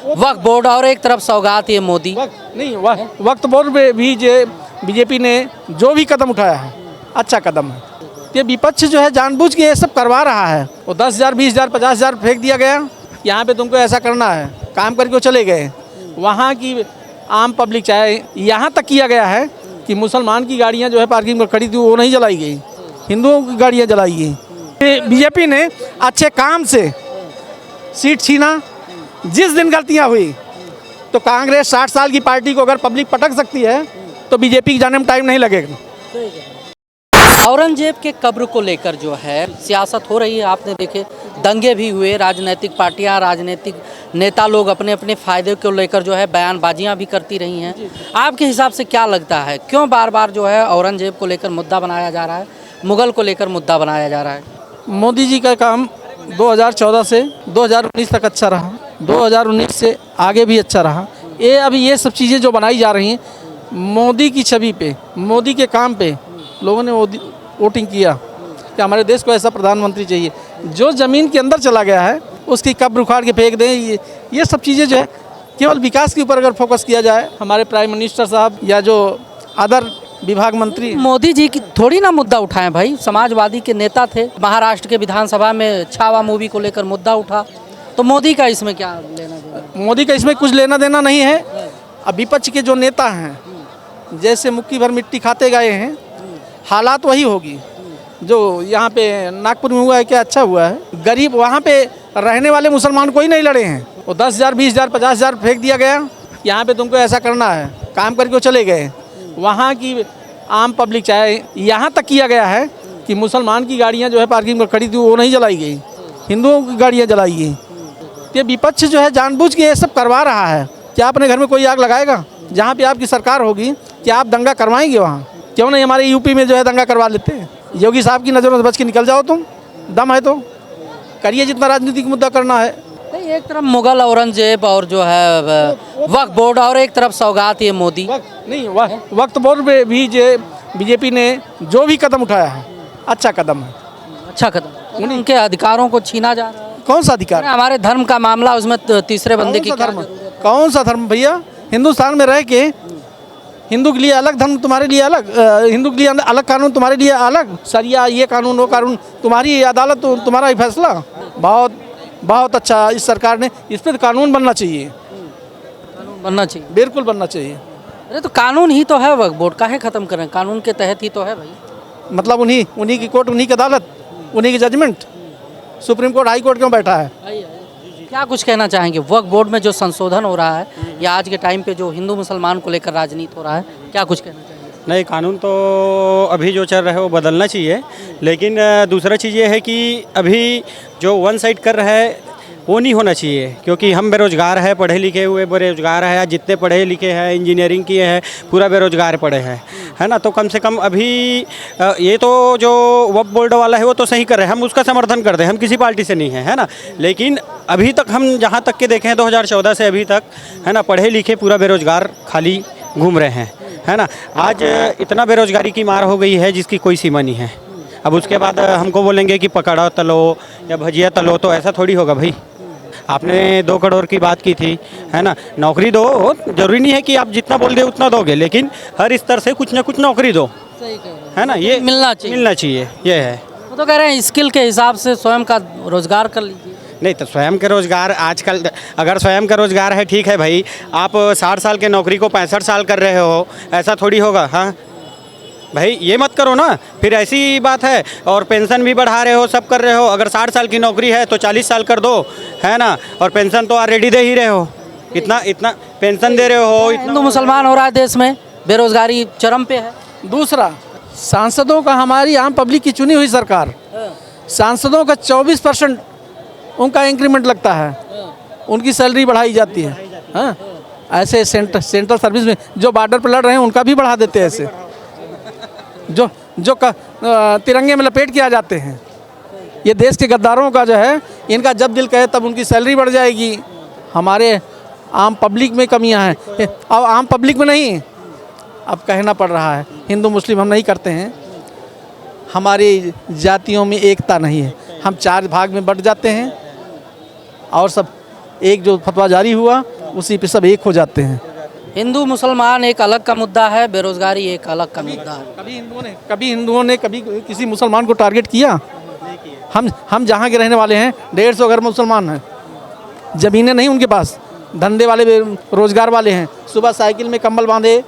वक्फ board और एक तरफ सौगात ये मोदी। वक्त बोर्ड पे भी बीजेपी ने जो भी कदम उठाया है अच्छा कदम है। ये विपक्ष जो है जानबूझ के ये सब करवा रहा है। वो 10,000 20,000 50,000 फेंक दिया गया, यहाँ पे तुमको ऐसा करना है, काम करके वो चले गए। वहाँ की आम पब्लिक, चाहे यहाँ तक किया गया है कि मुसलमान की गाड़ियाँ जो है पार्किंग में खड़ी थी वो नहीं जलाई गई, हिंदुओं की गाड़ियाँ जलाई गई। बीजेपी ने अच्छे काम से सीट छीना। जिस दिन गलतियाँ हुई तो कांग्रेस 60 साल की पार्टी को अगर पब्लिक पटक सकती है तो बीजेपी की जाने में टाइम नहीं लगेगा। औरंगजेब के कब्र को लेकर जो है सियासत हो रही है, आपने देखे दंगे भी हुए, राजनीतिक पार्टियां, राजनीतिक नेता लोग अपने अपने फ़ायदे को लेकर जो है बयानबाजियां भी करती रही हैं। आपके हिसाब से क्या लगता है, क्यों बार बार जो है औरंगजेब को लेकर मुद्दा बनाया जा रहा है, मुग़ल को लेकर मुद्दा बनाया जा रहा है? मोदी जी का काम 2014 से 2019 तक अच्छा रहा, 2019 से आगे भी अच्छा रहा। ये सब चीज़ें जो बनाई जा रही हैं मोदी की छवि पे, मोदी के काम पे लोगों ने वोटिंग किया कि हमारे देश को ऐसा प्रधानमंत्री चाहिए। जो ज़मीन के अंदर चला गया है उसकी कब्र उखाड़ के फेंक दें। ये सब चीज़ें जो है केवल विकास के ऊपर अगर फोकस किया जाए, हमारे प्राइम मिनिस्टर साहब या जो अदर विभाग मंत्री, मोदी जी की थोड़ी ना मुद्दा उठाएं भाई, समाजवादी के नेता थे। महाराष्ट्र के विधानसभा में छावा मूवी को लेकर मुद्दा उठा, तो मोदी का इसमें क्या लेना देना? मोदी का इसमें कुछ लेना देना नहीं है। अब विपक्ष के जो नेता हैं जैसे मुट्ठी भर मिट्टी खाते गए हैं, हालात वही होगी जो यहाँ पे नागपुर में हुआ है। क्या अच्छा हुआ है, गरीब वहाँ पे रहने वाले मुसलमान कोई नहीं लड़े हैं। वो 10,000 20,000 50,000 फेंक दिया गया, यहाँ पे तुमको ऐसा करना है, काम करके वो चले गए। वहाँ की आम पब्लिक, चाहे यहाँ तक किया गया है कि मुसलमान की गाड़ियाँ जो है पार्किंग में खड़ी थी वो नहीं जलाई गई, हिंदुओं की गाड़ियाँ जलाई गई। ये विपक्ष जो है जानबूझ के ये सब करवा रहा है। क्या अपने घर में कोई आग लगाएगा? जहाँ पे आपकी सरकार होगी क्या आप दंगा करवाएंगे? वहाँ क्यों नहीं हमारे यूपी में जो है दंगा करवा लेते हैं। योगी साहब की नज़रों से बच के निकल जाओ, तुम दम है तो करिए जितना राजनीतिक मुद्दा करना है। एक तरफ मुग़ल औरंगजेब और जो है वक्फ बोर्ड और एक तरफ सौगात ये मोदी। वक्त बोर्ड पे भी बीजेपी ने जो भी कदम उठाया है अच्छा कदम है। अच्छा कदम, उनके अधिकारों को छीना जा रहा है। कौन सा अधिकार? हमारे धर्म का मामला, उसमें तीसरे बंदे की धर्म, कौन सा धर्म भैया? हिंदुस्तान में रह के हिंदू के लिए अलग धर्म, तुम्हारे लिए अलग, हिंदू के लिए अलग कानून, तुम्हारे लिए अलग सरिया, ये कानून वो कानून, तुम्हारी अदालत, तुम्हारा ही फैसला। बहुत बहुत अच्छा इस सरकार ने, इस पर कानून बनना चाहिए, कानून बनना चाहिए, बिल्कुल बनना चाहिए। अरे तो कानून ही तो है, वक्फ बोर्ड काहे खत्म करें, कानून के तहत ही तो है भाई। मतलब उन्हीं की कोर्ट, उन्हीं की अदालत, उन्हीं की judgement, supreme court high court क्यों बैठा है? क्या कुछ कहना चाहेंगे वक्फ बोर्ड में जो संशोधन हो रहा है या आज के टाइम पे जो हिंदू मुसलमान को लेकर राजनीति हो रहा है, क्या कुछ कहना चाहेंगे? नहीं, कानून तो अभी जो चल रहा है वो बदलना चाहिए, लेकिन दूसरा चीज़ ये है कि अभी जो वन साइड कर रहा है वो नहीं होना चाहिए, क्योंकि हम बेरोज़गार हैं, पढ़े लिखे हुए बेरोज़गार हैं, जितने पढ़े लिखे हैं, इंजीनियरिंग किए हैं, पूरा बेरोज़गार पड़े हैं, है ना। तो कम से कम अभी ये तो जो वक्फ बोर्ड वाला है वो तो सही कर रहे हैं, हम उसका समर्थन करते हैं, हम किसी पार्टी से नहीं हैं, है ना। लेकिन अभी तक हम जहाँ तक के देखें 2014 से अभी तक, है ना, पढ़े लिखे पूरा बेरोज़गार खाली घूम रहे हैं, है ना। आज इतना बेरोज़गारी की मार हो गई है जिसकी कोई सीमा नहीं है। अब उसके बाद हमको बोलेंगे कि पकौड़ा तलो या भजिया तलो, तो ऐसा थोड़ी होगा भाई। आपने 2 करोड़ की बात की थी, है ना। नौकरी दो, जरूरी नहीं है कि आप जितना बोल दे उतना दोगे, लेकिन हर स्तर से कुछ ना कुछ नौकरी दो, है ना। ये मिलना चाहिए, ये है। वो तो कह रहे हैं स्किल के हिसाब से स्वयं का रोजगार कर लीजिए। नहीं तो स्वयं के रोज़गार आजकल, अगर स्वयं का रोज़गार है ठीक है भाई, आप 60 साल के नौकरी को 65 साल कर रहे हो, ऐसा थोड़ी होगा। हाँ भाई, ये मत करो ना, फिर ऐसी बात है। और पेंशन भी बढ़ा रहे हो, सब कर रहे हो, अगर 60 साल की नौकरी है तो 40 साल कर दो, है ना। और पेंशन तो ऑलरेडी दे ही रहे हो, इतना पेंशन दे रहे हो। हिंदू मुसलमान हो रहा है देश में, बेरोजगारी चरम पे है। दूसरा, सांसदों का, हमारी आम पब्लिक की चुनी हुई सरकार, सांसदों का 24% उनका इंक्रीमेंट लगता है, उनकी सैलरी बढ़ाई जाती है। हाँ, ऐसे सेंट्रल सर्विस में जो बॉर्डर पर लड़ रहे हैं उनका भी बढ़ा देते हैं। ऐसे जो तिरंगे में लपेट के आ जाते हैं। ये देश के गद्दारों का जो है, इनका जब दिल कहे तब उनकी सैलरी बढ़ जाएगी। हमारे आम पब्लिक में कमियां हैं। अब आम पब्लिक में नहीं, अब कहना पड़ रहा है, हिंदू मुस्लिम हम नहीं करते हैं, हमारी जातियों में एकता नहीं है, हम 4 भाग में बट जाते हैं और सब एक जो फतवा जारी हुआ उसी पे सब एक हो जाते हैं। हिंदू मुसलमान एक अलग का मुद्दा है, बेरोजगारी एक अलग का मुद्दा है। कभी हिंदुओं ने कभी किसी मुसलमान को टारगेट किया? हम जहाँ के रहने वाले हैं 150 घर मुसलमान हैं, ज़मीनें नहीं उनके पास, धंधे वाले रोजगार वाले हैं, सुबह साइकिल में कंबल बांधे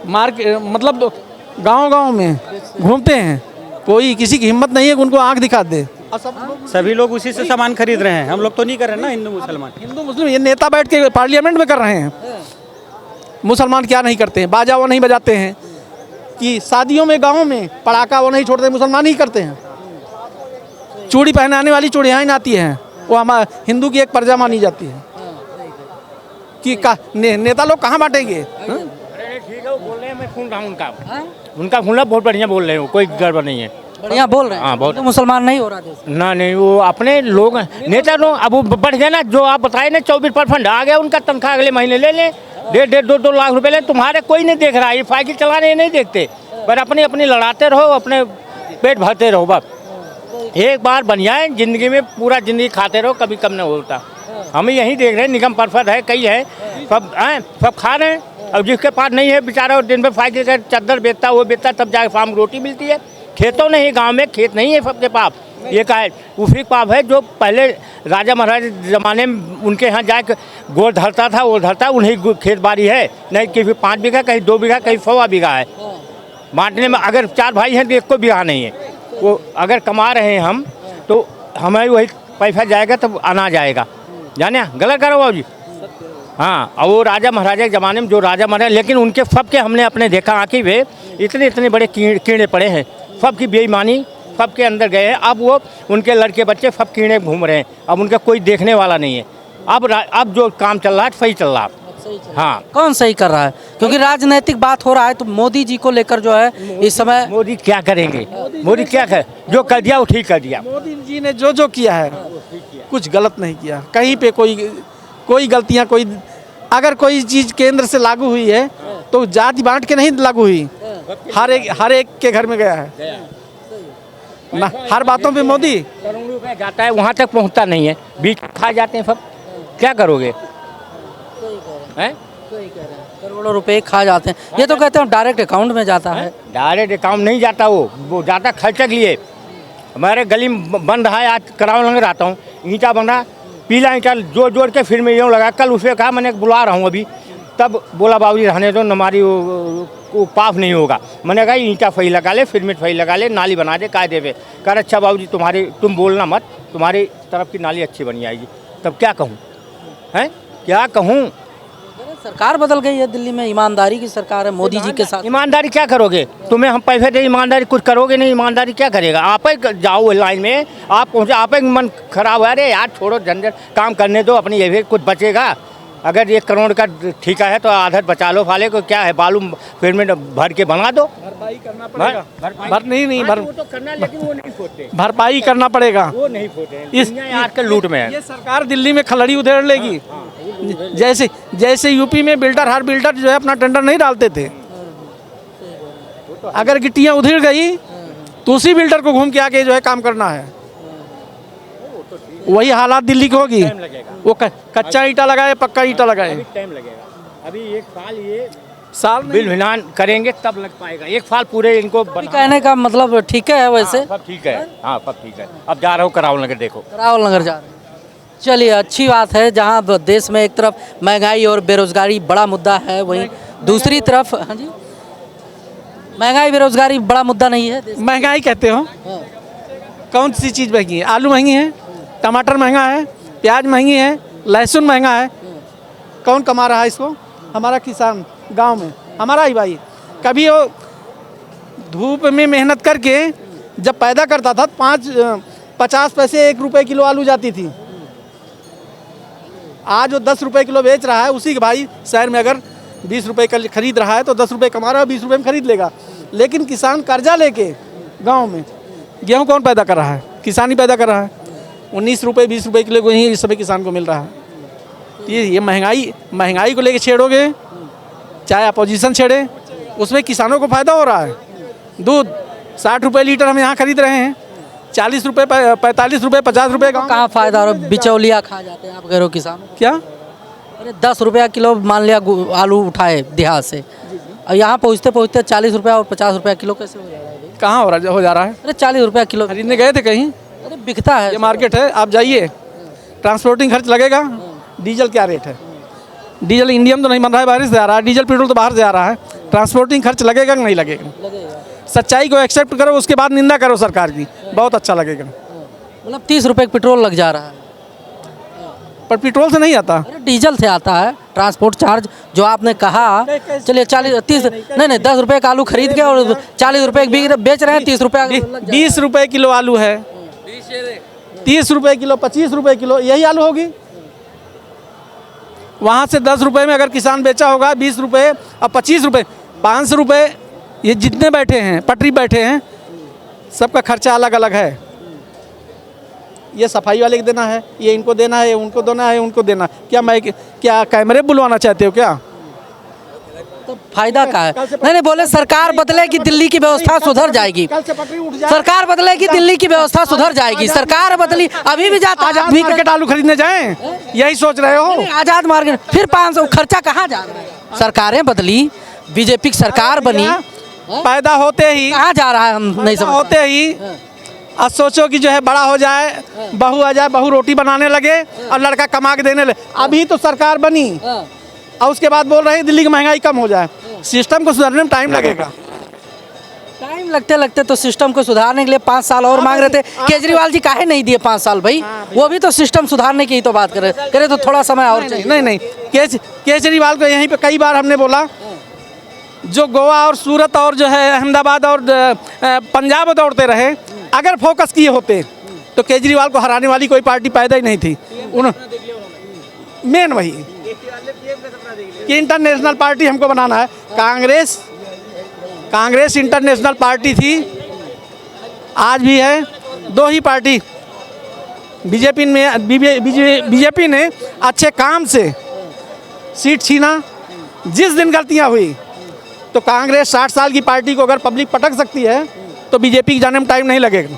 मतलब गांव में घूमते हैं, कोई किसी की हिम्मत नहीं है कि उनको आंख दिखा दे। सभी लोग उसी से सामान खरीद रहे हैं, हम लोग तो नहीं कर रहे ना हिंदू मुसलमान। ये नेता बैठ के पार्लियामेंट में कर रहे हैं। मुसलमान क्या नहीं करते हैं? बाजा वो नहीं बजाते हैं, कि शादियों में गाँव में पटाखा वो नहीं छोड़ते, मुसलमान ही करते हैं। चूड़ी पहनाने वाली चूड़ियाँ आती हैं, वो हमारे हिंदू की एक प्रजा मानी जाती है। कि नेता लोग कहाँ बांटेंगे? ठीक है, वो बोल रहे हैं, मैं सुन रहा हूँ उनका सुनना बहुत बढ़िया बोल रहे हो, कोई गड़बड़ नहीं है, बढ़िया बोल रहे हैं। हाँ, बहुत। तो मुसलमान नहीं हो रहा देश ना नहीं, वो अपने लोग नेता लोग अब वो बढ़ गए ना, जो आप बताए ना 24% आ गया उनका तनख्वाह, अगले महीने ले लें 1.5-2 लाख रुपए ले, तुम्हारे कोई नहीं देख रहा, ये साइकिल चलाने नहीं देखते, पर अपनी लड़ाते रहो, अपने पेट भरते रहो। बस एक बार बन जाए जिंदगी में, पूरा जिंदगी खाते रहो, कभी कम नहीं होता। हम यही देख रहे हैं, निगम परिषद है, कई है, सब खा रहे हैं। और जिसके पास नहीं है बेचारा, दिन भर साइकिल का चादर बेचता, वो बेचता, तब जाके शाम रोटी मिलती है। खेतों नहीं, गांव में खेत नहीं है सबके पास, ये का है उसी पाप है जो पहले राजा महाराज ज़माने में उनके यहाँ जाके गोड़ धरता था, वो धरता, उन्हीं खेत बाड़ी है, नहीं किसी 5 बीघा, कहीं 2 बीघा, कहीं 100 बीघा है। बांटने में अगर 4 भाई हैं तो एक को बीघा नहीं है। वो अगर कमा रहे हैं हम, तो हमें वही पैसा जाएगा तब अनाज आएगा, जाने गलत करो बाबू जी। हाँ, और वो राजा महाराजा के ज़माने में जो राजा महाराजा, लेकिन उनके सबके हमने अपने देखा आँखी में, इतने बड़े कीड़े पड़े हैं, सबकी बेईमानी सबके अंदर गए हैं। अब वो उनके लड़के बच्चे सब कीड़े घूम रहे हैं, अब उनका कोई देखने वाला नहीं है। अब जो काम चल रहा है सही चल रहा है। हाँ, कौन सही कर रहा है? क्योंकि राजनीतिक बात हो रहा है, तो मोदी जी को लेकर जो है इस समय मोदी क्या करेंगे? मोदी क्या करे? जो कर दिया वो ठीक कर दिया। मोदी जी ने जो किया है कुछ गलत नहीं किया, कहीं पे कोई गलतियां, अगर कोई चीज़ केंद्र से लागू हुई है तो जाति बांट के नहीं लागू हुई, हर एक के घर में गया है ना। हर बातों पे मोदी करोड़ों रुपया जाता है, वहाँ तक पहुँचता नहीं है, बीच खा जाते हैं सब। क्या करोगे? करोड़ों रुपए खा जाते हैं। ये तो कहते हैं डायरेक्ट अकाउंट में जाता है। डायरेक्ट अकाउंट नहीं जाता, वो जाता खर्चे के लिए। हमारे गली में बन रहा है, आज कराव लंगर आता हूँ, ईंटा बना, पीला ईंटा जोड़ के फिर मैं यूँ लगा। कल उसे कहा, मैंने बुला रहा हूँ अभी, तब बोला बाबूजी रहने दो, हमारी वो पाप नहीं होगा। मैंने कहा ईंटा सही लगा ले, फिरमिट सही लगा ले, नाली बना दे कायदे पे। कह रहे अच्छा बाबूजी तुम बोलना मत, तुम्हारी तरफ की नाली अच्छी बनी आएगी। तब क्या कहूँ, हैं क्या कहूँ? सरकार बदल गई है दिल्ली में, ईमानदारी की सरकार है मोदी जी के साथ। ईमानदारी क्या करोगे? तुम्हें हम पैसे दे, ईमानदारी कुछ करोगे नहीं, ईमानदारी क्या करेगा? आप ही जाओ लाइन में, आप पहुँचे, आप ही मन खराब है। अरे यार छोड़ो झंझट, काम करने दो अपनी, ये भी कुछ बचेगा। अगर 1 करोड़ का ठेका है तो आधा बचा लो, फाले को क्या है, बालू फिर में भर के बना दो। भरपाई करना पड़ेगा। वो तो करना, लेकिन वो नहीं फोड़ते, भरपाई करना पड़ेगा, वो नहीं फोड़ते। इस आजकल लूट में है। ये सरकार दिल्ली में खलड़ी उधेड़ लेगी। जैसे यूपी में हर बिल्डर जो है अपना टेंडर नहीं डालते थे, अगर गिट्टियां उधेड़ गई तो उसी बिल्डर को घूम के आके जो है काम करना है। वही हालात दिल्ली की होगी। वो कच्चा ईंटा लगाए, पक्का ईंटा लगाए, टाइम लगेगा। अभी 1 साल बिल विनान करेंगे तब लग पाएगा। 1 साल पूरे इनको कहने का मतलब ठीक है वैसे। सब ठीक है, हाँ सब ठीक है। अब जा रहा हूँ करावल नगर, देखो करावल नगर जा रहे हैं। चलिए, अच्छी बात है, जहाँ देश में एक तरफ महंगाई और बेरोजगारी बड़ा मुद्दा है, वहीं दूसरी तरफ, हाँ जी, महंगाई बेरोजगारी बड़ा मुद्दा नहीं है। महंगाई कहते हो, कौन सी चीज़ महंगी है? आलू महंगी है, टमाटर महंगा है, प्याज महंगी है, लहसुन महंगा है। कौन कमा रहा है इसको? हमारा किसान गांव में, हमारा ही भाई। कभी वो धूप में मेहनत करके जब पैदा करता था 50 पैसे 1 रुपये किलो आलू जाती थी। आज वो 10 रुपये किलो बेच रहा है, उसी के भाई शहर में अगर 20 रुपये का खरीद रहा है तो 10 रुपये कमा रहा है, 20 रुपये में खरीद लेगा। लेकिन किसान कर्जा लेके गांव में गेहूं कौन पैदा कर रहा है? किसान ही पैदा कर रहा है। 19 रुपये 20 रुपये किलो ही इस समय किसान को मिल रहा है। ये महंगाई को लेके छेड़ोगे, चाहे अपोजिशन छेड़े, उसमें किसानों को फ़ायदा हो रहा है। दूध 60 रुपये लीटर हम यहाँ खरीद रहे हैं, 40 रुपये 45 रुपये 50 रुपये गाँव। कहाँ फायदा और बिचौलिया खा जाते हैं आप कह रहे हो किसान। क्या अरे 10 रुपया किलो मान लिया आलू उठाए देहात से, और यहाँ पहुँचते पहुँचते 40 रुपया और 50 रुपया किलो कैसे हो जा रहा है अभी? कहाँ हो जा रहा है? अरे 40 रुपया किलो खरीदने गए थे कहीं? अरे बिकता है। ये मार्केट है, आप जाइए, ट्रांसपोर्टिंग खर्च लगेगा। डीजल क्या रेट है? डीजल इंडिया में तो नहीं बन रहा है, बाहर से आ रहा है। डीजल पेट्रोल तो बाहर से आ रहा है। ट्रांसपोर्टिंग खर्च लगेगा कि नहीं लगेगा? सच्चाई को एक्सेप्ट करो, उसके बाद निंदा करो सरकार की, बहुत अच्छा लगेगा। मतलब 30 रुपये पेट्रोल लग जा रहा है, पर पेट्रोल से नहीं आता। अरे डीजल से आता है। ट्रांसपोर्ट चार्ज जो आपने कहा, चलिए 40 30 नहीं 10 रुपये का आलू खरीद के और 40 रुपये बेच रहे हैं, 30 रुपये 20 रुपये किलो आलू है, 30 रुपये किलो, 25 रुपये किलो, यही आलू होगी। वहाँ से 10 रुपये में अगर किसान बेचा होगा 20 रुपये और 25 रुपये, 500 रुपये, ये जितने बैठे हैं पटरी बैठे हैं सबका खर्चा अलग अलग है। ये सफाई वाले को देना है, ये इनको देना है, उनको देना है, उनको देना। क्या कैमरे बुलवाना चाहते हो क्या? तो फायदा का है? नहीं बोले सरकार बदले कि दिल्ली की व्यवस्था सुधर जाएगी। कल से पटरी उठ जाए, सरकार बदले कि दिल्ली की व्यवस्था सुधर जाएगी। सरकार बदली, अभी भी जाता आजाद मार्केट आलू खरीदने जाएं, यही सोच रहे हो? आजाद मार्केट, फिर 500 खर्चा कहाँ जा रहा है? सरकारें बदली, बीजेपी की सरकार बनी, पैदा होते ही कहाँ जा रहा है हम नहीं समझ। होते ही अब सोचो कि जो है बड़ा हो जाए, बहू आ जाए, बहू रोटी बनाने लगे और लड़का कमा के देने लगे। अभी तो सरकार बनी और उसके बाद बोल रहे हैं दिल्ली की महंगाई कम हो जाए। सिस्टम को सुधारने में टाइम लगेगा। टाइम लगते लगते तो सिस्टम को सुधारने के लिए 5 साल और मांग रहे थे। केजरीवाल जी काहे नहीं दिए 5 साल भाई? वो भी तो सिस्टम सुधारने की ही तो बात करे तो थोड़ा समय और चाहिए। नहीं, केजरीवाल को यहीं पे कई बार हमने बोला, जो गोवा और सूरत और जो है अहमदाबाद और पंजाब दौड़ते रहे, अगर फोकस किए होते तो केजरीवाल को हराने वाली कोई पार्टी पैदा ही नहीं थी। मेन वही कि इंटरनेशनल पार्टी हमको बनाना है। कांग्रेस इंटरनेशनल पार्टी थी, आज भी है। 2 ही पार्टी, बीजेपी ने अच्छे काम से सीट छीना। जिस दिन गलतियां हुई तो कांग्रेस 60 साल की पार्टी को अगर पब्लिक पटक सकती है तो बीजेपी की जाने में टाइम नहीं लगेगा।